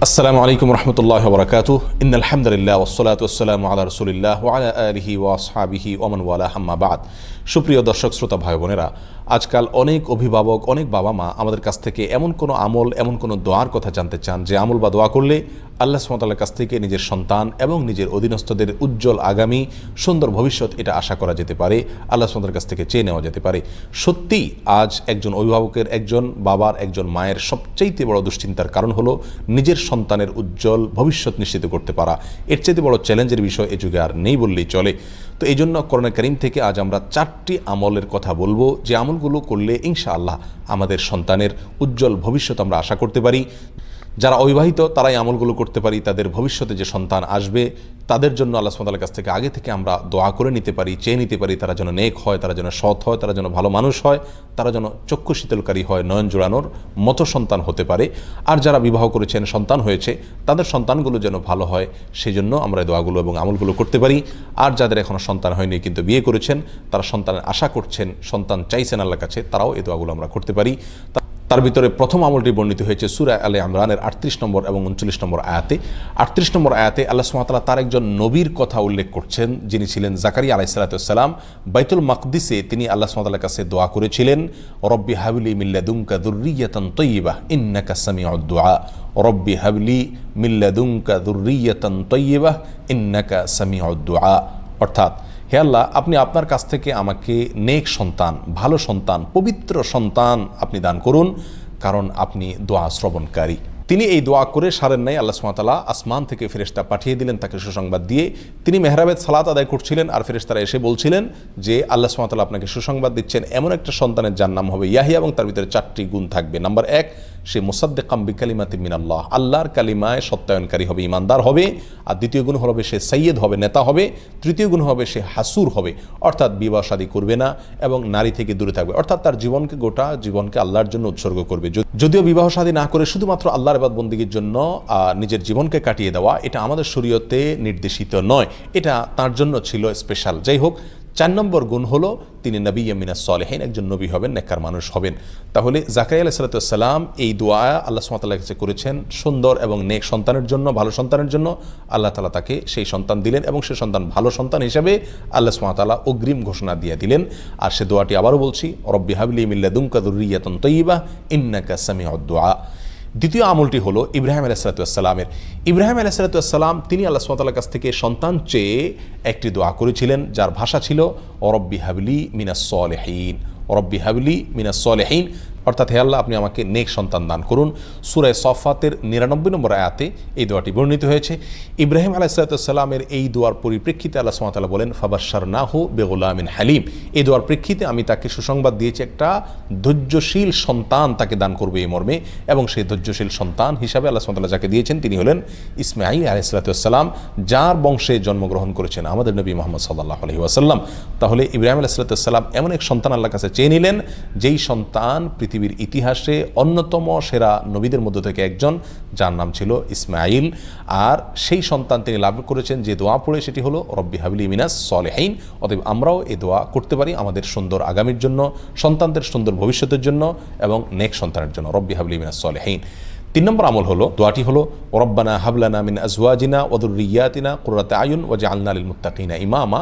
আসসালামু আলাইকুম রহমতুল্লাহ বরকাতুহ ইন্নাল হামদুলিল্লাহ ওয়াসসালাতু ওয়াসসালামু আলা রাসূলিল্লাহ ওয়া আলা আলিহি ওয়া আসহাবিহি ওয়া মান ওয়ালা আম্মা বাদ। সুপ্রিয় দর্শক শ্রোতা ভাই বোনেরা, আজকাল অনেক অভিভাবক, অনেক বাবা মা আমাদের কাছ থেকে এমন কোনো আমল, এমন কোনো দোয়ার কথা জানতে চান যে আমল বা দোয়া করলে আল্লাহ সুবহানাহু ওয়া তাআলার কাছ থেকে নিজের সন্তান এবং নিজের অধীনস্থদের উজ্জ্বল আগামী সুন্দর ভবিষ্যৎ এটা আশা করা যেতে পারে, আল্লাহ সুবহানাহু ওয়া তাআলার কাছ থেকে চেয়ে নেওয়া যেতে পারে। সত্যি আজ একজন অভিভাবকের, একজন বাবার, একজন মায়ের সবচাইতে বড় দুশ্চিন্তার কারণ হলো নিজের সন্তানের উজ্জ্বল ভবিষ্যৎ নিশ্চিত করতে পারা। এর চাইতে বড় চ্যালেঞ্জের বিষয় এ যুগে আর নেই বললেই চলে। তো এই জন্য কোরআন কারীম থেকে আজ আমরা 4টি আমলের কথা বলবো, যে আমলগুলো করলে ইনশাআল্লাহ আমাদের সন্তানের উজ্জ্বল ভবিষ্যৎ আমরা আশা করতে পারি। যারা অবিবাহিত তারাই আমলগুলো করতে পারি, তাদের ভবিষ্যতে যে সন্তান আসবে তাদের জন্য আল্লাহ সুবহানাহু ওয়া তাআলার কাছ থেকে আগে থেকে আমরা দোয়া করে নিতে পারি, চেয়ে নিতে পারি, তারা যেন নেক হয়, তারা যেন সৎ হয়, তারা যেন ভালো মানুষ হয়, তারা যেন চক্ষু শীতলকারী হয়, নয়ন জোড়ানোর মতো সন্তান হতে পারে। আর যারা বিবাহ করেছেন, সন্তান হয়েছে, তাদের সন্তানগুলো যেন ভালো হয়, সেই জন্য আমরা এই দোয়াগুলো এবং আমলগুলো করতে পারি। আর যাদের এখনও সন্তান হয়নি কিন্তু বিয়ে করেছেন, তারা সন্তানের আশা করছেন, সন্তান চাইছেন আল্লাহর কাছে, তারাও এই দোয়াগুলো আমরা করতে পারি। তার ভিতরে প্রথম আমলটি বর্ণিত হয়েছে সূরা আলে ইমরানের 38 নম্বর এবং 39 নম্বর আয়াতে। 38 নম্বর আয়াতে আল্লাহ সুবহানাহু ওয়া তাআলা তার একজন নবীর কথা উল্লেখ করছেন, যিনি ছিলেন জাকারিয়া আলাইহিস সালাতু ওয়াস সালাম। বাইতুল মাকদিসে তিনি আল্লাহ সুবহানাহু ওয়া তাআলার কাছে দোয়া করেছিলেন, রব্বি হাবলি মিন লাদুনকা যুররিয়াতান তাইয়্যিবাহ ইন্নাকা সামিউদ দুআ। রব্বি হাবলি মিন লাদুনকা যুররিয়াতান তাইয়্যিবাহ ইন্নাকা সামিউদ দুআ। অর্থাৎ, হে আল্লাহ, আপনি আপনার কাছ থেকে আমাকে নেক সন্তান, ভালো সন্তান, পবিত্র সন্তান আপনি দান করুন, কারণ আপনি দোয়া শ্রবণকারী। তিনি এই দোয়া করে সারেন নাই। আল্লাহ সুবহানাহু ওয়া তাআলা আসমান থেকে ফেরেশতা পাঠিয়ে দিলেন তাকে সুসংবাদ দিয়ে। তিনি মেহরাবে সালাত আদায় করছিলেন আর ফেরেশতারা এসে বলছিলেন যে আল্লাহ সুবহানাহু ওয়া তাআলা আপনাকে সুসংবাদ দিচ্ছেন, এমন একটা সন্তানের যার নাম হবে ইয়াহিয়া এবং তার ভিতরে 4টি গুণ থাকবে। নাম্বার 1, সে মুসাদ্দিকাম বিকালিমাতিন মিনাল্লাহ, আল্লাহর কালিমায় সত্যায়নকারী হবে, ইমানদার হবে। আর দ্বিতীয় গুণ হবে সে সাইয়্যেদ হবে, নেতা হবে। তৃতীয় গুণ হবে সে হাসুর হবে, অর্থাৎ বিবাহ শাদী করবে না এবং নারী থেকে দূরে থাকবে, অর্থাৎ তার জীবনকে, গোটা জীবনকে আল্লাহর জন্য উৎসর্গ করবে। যদিও বিবাহ শাদী না করে শুধুমাত্র আল্লাহর ইবাদত বন্দেগীর জন্য নিজের জীবনকে কাটিয়ে দেওয়া, এটা আমাদের শরীয়তে নির্দেশিত নয়, এটা তার জন্য ছিল স্পেশাল। যাই হোক, 4 নম্বর গুণ হলো তিনি নবী মিনাস সলিহিন, একজন নবী হবেন, নেককার মানুষ হবেন। তাহলে জাকারিয়া আলাইহিস সালাতু ওয়াস সালাম এই দোয়া আল্লাহ সুবহানাহু ওয়া তাআলার কাছে করেছেন সুন্দর এবং নেক সন্তানের জন্য, ভালো সন্তানের জন্য। আল্লাহ তাআলা তাকে সেই সন্তান দিলেন এবং সে সন্তান ভালো সন্তান হিসেবে আল্লাহ সুবহানাহু ওয়া তাআলা অগ্রিম ঘোষণা দিয়ে দিলেন। আর সে দোয়াটি আবারও বলছি, রব্বি হাবলি মিন লাদুনকা যুররিয়াতান তাইয়্যিবাহ ইন্নাকা সামিউদ দুআ। দ্বিতীয় আমলটি হলো ইব্রাহিম আলাইহিস সালাতু ওয়াস সালামের। ইব্রাহিম আলাইহিস সালাতু ওয়াস সালাম তিনি আল্লাহ সুবহানাহু ওয়া তাআলার কাছ থেকে সন্তান চেয়ে একটি দোয়া করেছিলেন, যার ভাষা ছিল রব্বি হাবলি মিনাস সলিহিন, রব্বি হাবলি মিনাস সলিহিন, অর্থাৎ হে আল্লাহ, আপনি আমাকে নেক সন্তান দান করুন। সূরা সফফাতের 99 নম্বর আয়াতে এই দোয়াটি বর্ণিত হয়েছে। ইব্রাহিম আলাইহিস সালাতু ওয়াস সালামের এই দোয়ার পরিপ্রেক্ষিতে আল্লাহ সুবহানাহু ওয়া তাআলা বলেন, ফাবাশশারনাহু বিগুলামিন হালিম। এই দোয়ার প্রেক্ষিতে আমি তাকে সুসংবাদ দিয়েছি, একটা ধৈর্যশীল সন্তান তাকে দান করবে এই মর্মে। এবং সেই ধৈর্যশীল সন্তান হিসাবে আল্লাহ সুবহানাহু ওয়া তাআলা যাকে দিয়েছেন তিনি হলেন ইসমাঈল আলাইহিস সালাতু ওয়াস সালাম, যার বংশে জন্মগ্রহণ করেছেন আমাদের নবী মুহাম্মদ সাল্লাল্লাহু আলাইহি ওয়াসাল্লাম। তাহলে ইব্রাহিম আলাইহিস সালাতু ওয়াস সালাম এমন এক সন্তান আল্লাহর কাছে চেয়ে নিলেন, যেই সন্তান পৃথিবীর ইতিহাসে অন্যতম সেরা নবীদের মধ্য থেকে একজন, যার নাম ছিল ইসমাঈল। আর সেই সন্তান তিনি লাভ করেছেন যে দোয়া পড়ে, সেটি হলো রব্বি হাবলি মিনাস সলিহিন। অতএব আমরাও এই দোয়া করতে পারি আমাদের সুন্দর আগামীর জন্য, সন্তানদের সুন্দর ভবিষ্যতের জন্য এবং নেক সন্তানের জন্য, রব্বি হাবলি মিনাস সলিহিন। 3 নম্বর আমল হলো, দোয়াটি হলো রব্বানা হাবলানা মিন আজওয়াজিনা ওয়া যুররিয়াতিনা কুররাতা আয়ুন ওয়াজআলনা লিল মুত্তাকিনা ইমামা।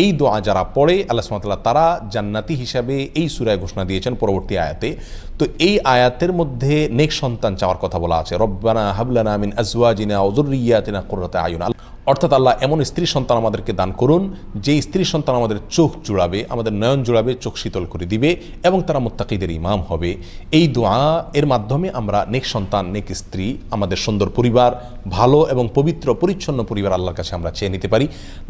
এই দোয়া যারা পড়ে আল্লাহ সুবহানাহু ওয়া তাআলা তারা জান্নাতি হিসাবে এই সূরায় ঘোষণা দিয়েছেন পরবর্তী আয়াতে। তো এই আয়াতের মধ্যে নেক সন্তান চাওয়ার কথা বলা আছে, রব্বানা হাবলানা মিন আজওয়াজিনা ওয়া যুররিয়াতিনা কুররাতা আয়ুন, অর্থাৎ আল্লাহ এমন স্ত্রী সন্তান আমাদেরকে দান করুন যে স্ত্রী সন্তান আমাদের চোখ জুড়াবে, আমাদের নয়ন জুড়াবে, চোখ শীতল করে দিবে এবং তারা মুত্তাকিদের ইমাম হবে। এই দোয়া এর মাধ্যমে আমরা নেক সন্তান, নেক স্ত্রী, আমাদের সুন্দর পরিবার, ভালো এবং পবিত্র পরিচ্ছন্ন পরিবার আল্লাহর কাছে আমরা চেয়ে নিতে পারি।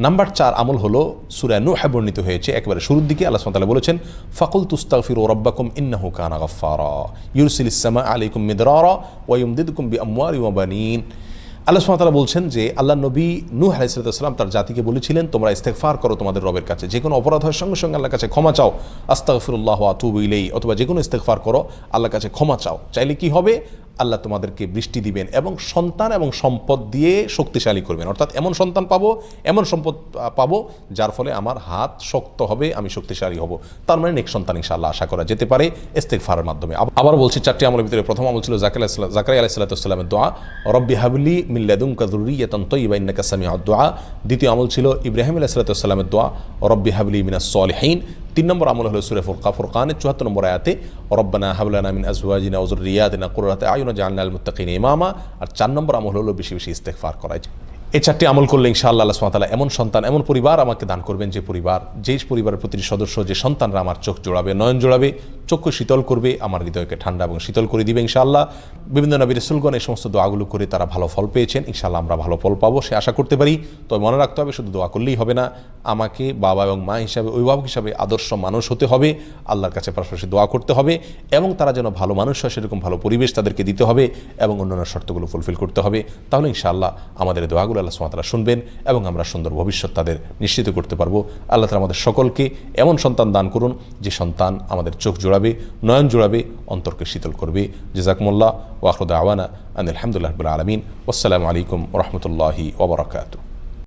নাম্বার 4 আমল হলো সূরা নূহ বর্ণিত হয়েছে একেবারে শুরুর দিকে। আল্লাহ সুবহানাহু ওয়া তাআলা বলেছেন, ফাকুলতু আস্তাগফিরু রাব্বাকুম ইন্নাহু কানা গাফফারা ইউরসিলিস সামা আলাইকুম মিদরারা ওয়া ইউমদিদকুম বিআমওয়ালিন ওয়া বানিন। আল্লাহ সুবহানাহু ওয়া তাআলা বলছেন যে আল্লাহ নবী নূহ আলাইহিস সালাম তার জাতিকে বলেছিলেন, তোমরা ইস্তেগফার করো তোমাদের রবের কাছে, যে কোনো অপরাধ হয় সঙ্গে সঙ্গে আল্লাহর কাছে ক্ষমা চাও, আস্তাগফিরুল্লাহ ওয়া আতুবু ইলাইহি, অথবা যে কোনো ইস্তেগফার করো, আল্লাহর কাছে ক্ষমা চাও। চাইলে কি হবে? আল্লাহ তোমাদেরকে বৃষ্টি দিবেন এবং সন্তান এবং সম্পদ দিয়ে শক্তিশালী করবেন, অর্থাৎ এমন সন্তান পাবো, এমন সম্পদ পাবো যার ফলে আমার হাত শক্ত হবে, আমি শক্তিশালী হব। তার মানে নেক সন্তান ইনশাআল্লাহ আশা করা যেতে পারে ইস্তেগফারের মাধ্যমে। আবার বলছি, 4টি আমলের ভিতরে প্রথম আমল ছিল জাকারিয়া আলাইহিস সালামের দোয়া, রব্বি হাবলি মিন লাদুনকা যুররিয়াতান তাইয়্যিবা ইন্নাকা সামিউদ দুআ। দ্বিতীয় আমল ছিল ইব্রাহিম আলাইহিস সালামের দোয়া, রব্বি হাবলি মিনাস সলিহিন। 3 নম্বর আমল হলো সূরা ফুরকানের 74 নম্বর আয়াতে, রব্বানা হাব লানা মিন আজওয়াজিনা ওয়া যুররিয়াতিনা কুররাতা আয়ুন ওয়াজআলনা লিল মুত্তাকিনা ইমামা। আর 4 নম্বর আমল হলো বেশি বেশি ইস্তেগফার করা। এই 4টি আমল করলে ইনশাআল্লাহ আল্লাহ সুবহানাহু ওয়া তাআলা এমন সন্তান, এমন পরিবার আমাকে দান করবেন, যে পরিবারের প্রতিটি সদস্য, যে সন্তানরা আমার চোখ জোড়াবে, নয়ন জোড়াবে, চক্ষু শীতল করবে, আমার হৃদয়কে ঠান্ডা এবং শীতল করে দিবে ইনশাআল্লাহ। বিভিন্ন নবী রাসূলগণ এই সমস্ত দোয়াগুলো করে তারা ভালো ফল পেয়েছেন, ইনশাআল্লাহ আমরা ভালো ফল পাবো সে আশা করতে পারি। তবে মনে রাখতে হবে, শুধু দোয়া করলেই হবে না, আমাকে বাবা এবং মা হিসাবে, অভিভাবক হিসাবে আদর্শ মানুষ হতে হবে, আল্লাহর কাছে পাশাপাশি দোয়া করতে হবে, এবং তারা যেন ভালো মানুষ হয় সেরকম ভালো পরিবেশ তাদেরকে দিতে হবে, এবং অন্যান্য শর্তগুলো ফুলফিল করতে হবে। তাহলে ইনশাআল্লাহ আমাদের দোয়াগুলো আল্লাহ সুবহানাহু ওয়া তাআলা শুনবেন এবং আমরা সুন্দর ভবিষ্যৎ তাদের নিশ্চিত করতে পারবো। আল্লাহ তাআলা আমাদের সকলকে এমন সন্তান দান করুন, যে সন্তান আমাদের চোখ জোড়াবে, নয়ন জোড়াবে, অন্তরকে শীতল করবে। জাযাকুমুল্লাহ ওয়া আখিরু দাওয়ানা আনিল হামদুলিল্লাহি রাব্বিল আলামিন। ওয়াসসালামু আলাইকুম ওয়া রাহমাতুল্লাহি ওয়া বারাকাতুহু।